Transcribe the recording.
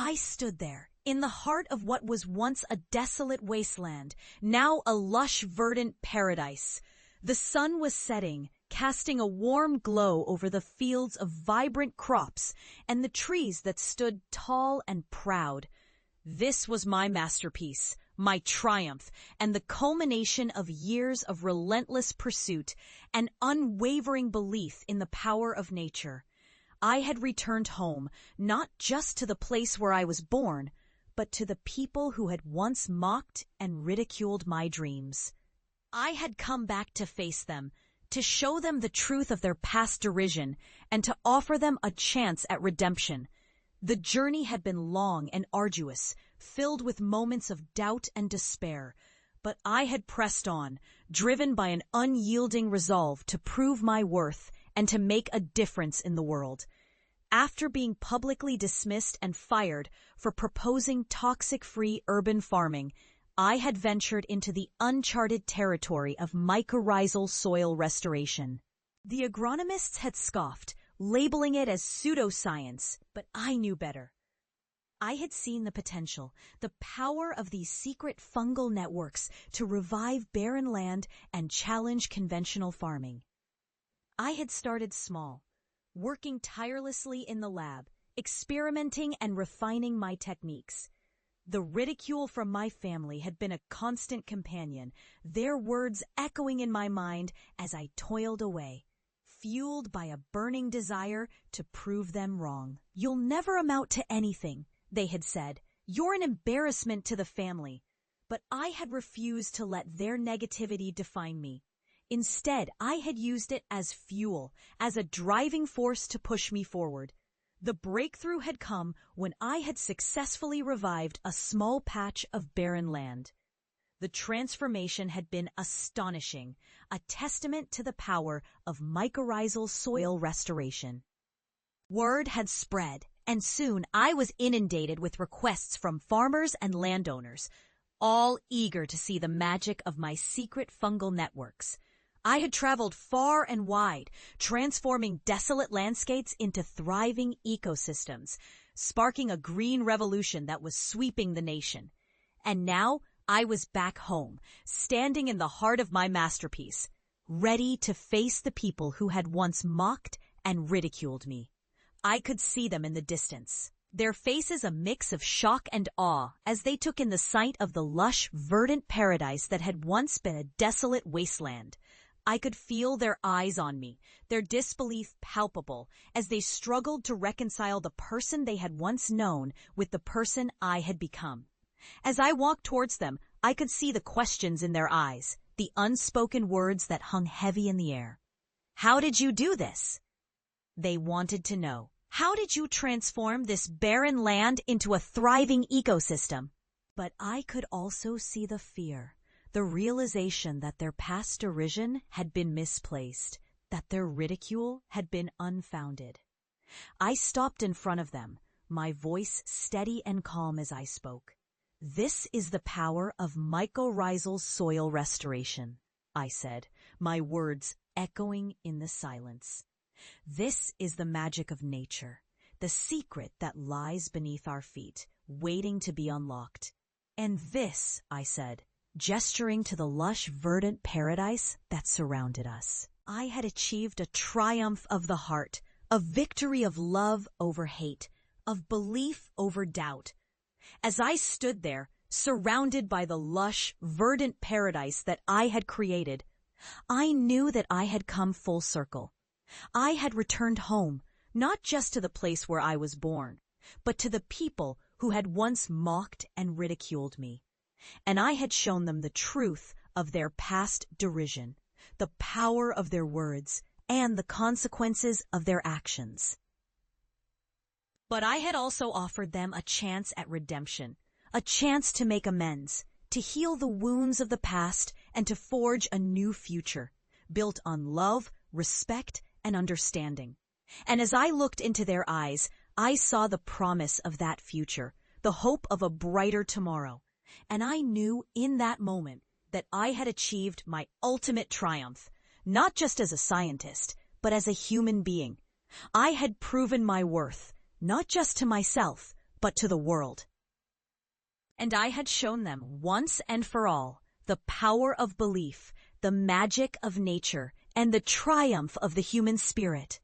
I stood there, in the heart of what was once a desolate wasteland, now a lush, verdant paradise. The sun was setting, casting a warm glow over the fields of vibrant crops and the trees that stood tall and proud. This was my masterpiece, my triumph, and the culmination of years of relentless pursuit and unwavering belief in the power of nature. I had returned home, not just to the place where I was born, but to the people who had once mocked and ridiculed my dreams. I had come back to face them, to show them the truth of their past derision, and to offer them a chance at redemption. The journey had been long and arduous, filled with moments of doubt and despair, but I had pressed on, driven by an unyielding resolve to prove my worth and to make a difference in the world. After being publicly dismissed and fired for proposing toxic-free urban farming, I had ventured into the uncharted territory of mycorrhizal soil restoration. The agronomists had scoffed, labeling it as pseudoscience, but I knew better. I had seen the potential, the power of these secret fungal networks to revive barren land and challenge conventional farming. I had started small, working tirelessly in the lab, experimenting and refining my techniques. The ridicule from my family had been a constant companion, their words echoing in my mind as I toiled away, fueled by a burning desire to prove them wrong. "You'll never amount to anything," they had said. "You're an embarrassment to the family." But I had refused to let their negativity define me. Instead, I had used it as fuel, as a driving force to push me forward. The breakthrough had come when I had successfully revived a small patch of barren land. The transformation had been astonishing, a testament to the power of mycorrhizal soil restoration. Word had spread, and soon I was inundated with requests from farmers and landowners, all eager to see the magic of my secret fungal networks. I had traveled far and wide, transforming desolate landscapes into thriving ecosystems, sparking a green revolution that was sweeping the nation. And now I was back home, standing in the heart of my masterpiece, ready to face the people who had once mocked and ridiculed me. I could see them in the distance, their faces a mix of shock and awe as they took in the sight of the lush, verdant paradise that had once been a desolate wasteland. I could feel their eyes on me, their disbelief palpable, as they struggled to reconcile the person they had once known with the person I had become. As I walked towards them, I could see the questions in their eyes, the unspoken words that hung heavy in the air. "How did you do this?" They wanted to know. "How did you transform this barren land into a thriving ecosystem?" But I could also see the fear, the realization that their past derision had been misplaced, that their ridicule had been unfounded. I stopped in front of them, my voice steady and calm as I spoke. "This is the power of mycorrhizal soil restoration," I said, my words echoing in the silence. "This is the magic of nature, the secret that lies beneath our feet, waiting to be unlocked. And this," I said, gesturing to the lush, verdant paradise that surrounded us. I had achieved a triumph of the heart, a victory of love over hate, of belief over doubt. As I stood there, surrounded by the lush, verdant paradise that I had created, I knew that I had come full circle. I had returned home, not just to the place where I was born, but to the people who had once mocked and ridiculed me. And I had shown them the truth of their past derision, the power of their words, and the consequences of their actions. But I had also offered them a chance at redemption, a chance to make amends, to heal the wounds of the past, and to forge a new future, built on love, respect, and understanding. And as I looked into their eyes, I saw the promise of that future, the hope of a brighter tomorrow. And I knew in that moment that I had achieved my ultimate triumph, not just as a scientist, but as a human being. I had proven my worth, not just to myself, but to the world. And I had shown them once and for all the power of belief, the magic of nature, and the triumph of the human spirit.